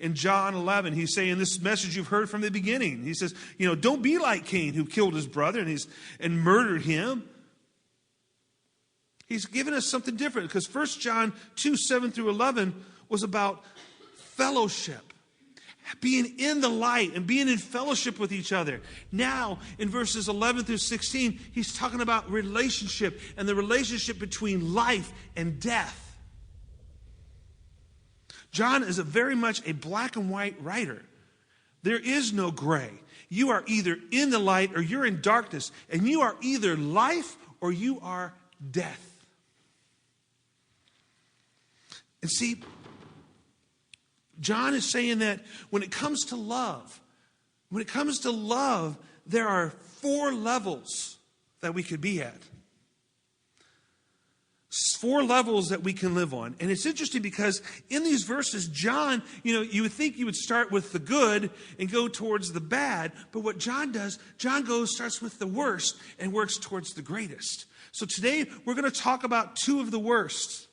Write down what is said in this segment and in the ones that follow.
in John 11. He's saying this message you've heard from the beginning. He says, don't be like Cain, who killed his brother and murdered him. He's given us something different, because 1 John 2, 7 through 11 was about fellowship. Being in the light and being in fellowship with each other. Now, in verses 11 through 16, he's talking about relationship and the relationship between life and death. John is very much a black and white writer. There is no gray. You are either in the light or you're in darkness. And you are either life or you are death. And see, John is saying that when it comes to love, there are 4 levels that we could be at. 4 levels that we can live on. And it's interesting because in these verses, John, you would think you would start with the good and go towards the bad. But what John does, starts with the worst and works towards the greatest. So today, we're going to talk about 2 of the worst.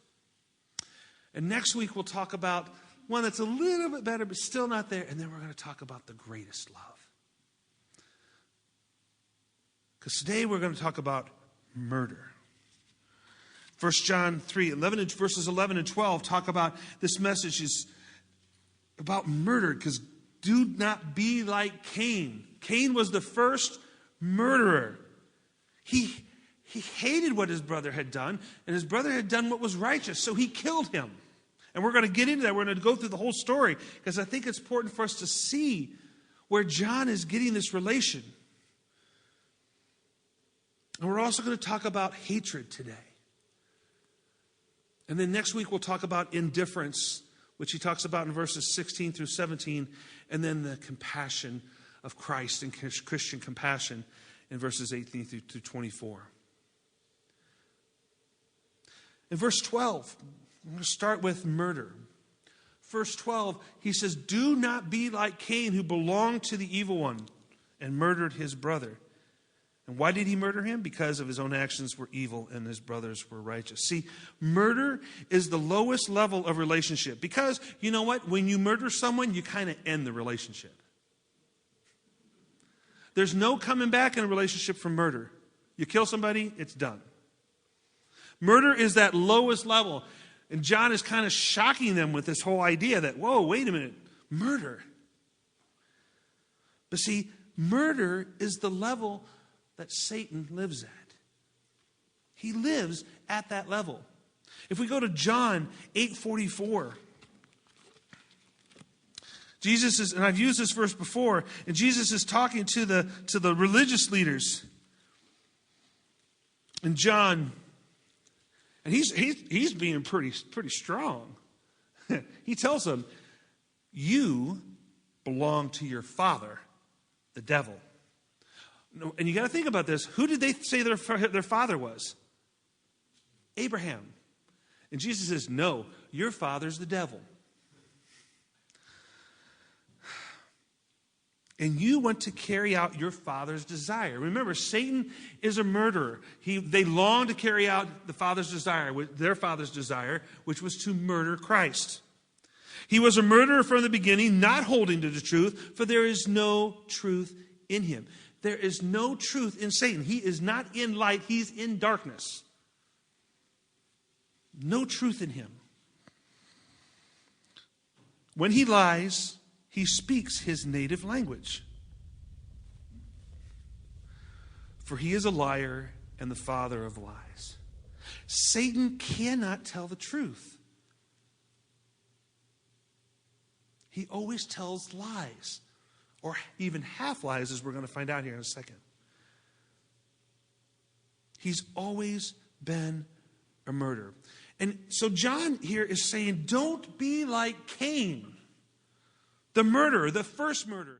And next week, we'll talk about one that's a little bit better, but still not there. And then we're going to talk about the greatest love. Because today we're going to talk about murder. 1 John 3, verses 11 and 12 talk about this message is about murder. Because do not be like Cain. Cain was the first murderer. He hated what his brother had done, and his brother had done what was righteous, so he killed him. And we're going to get into that. We're going to go through the whole story because I think it's important for us to see where John is getting this relation. And we're also going to talk about hatred today. And then next week we'll talk about indifference, which he talks about in verses 16 through 17, and then the compassion of Christ and Christian compassion in verses 18 through 24. In verse 12, I'm going to start with murder. Verse 12, he says, do not be like Cain, who belonged to the evil one and murdered his brother. And why did he murder him? Because of his own actions were evil and his brothers were righteous. See, murder is the lowest level of relationship. Because, you know what? When you murder someone, you kind of end the relationship. There's no coming back in a relationship from murder. You kill somebody, it's done. Murder is that lowest level. And John is kind of shocking them with this whole idea that, whoa, wait a minute, murder. But see, murder is the level that Satan lives at. He lives at that level. If we go to John 8:44, Jesus is, and I've used this verse before, and Jesus is talking to the religious leaders. And John, and he's being pretty strong. He tells them, you belong to your father, the devil. And you got to think about this. Who did they say their father was? Abraham. And Jesus says, no, your father's the devil. And you want to carry out your father's desire. Remember, Satan is a murderer. They long to carry out the father's desire, their father's desire, which was to murder Christ. He was a murderer from the beginning, not holding to the truth, for there is no truth in him. There is no truth in Satan. He is not in light. He's in darkness. No truth in him. When he lies, he speaks his native language. For he is a liar and the father of lies. Satan cannot tell the truth. He always tells lies. Or even half lies, as we're going to find out here in a second. He's always been a murderer. And so John here is saying, don't be like Cain, the murderer, the first murderer.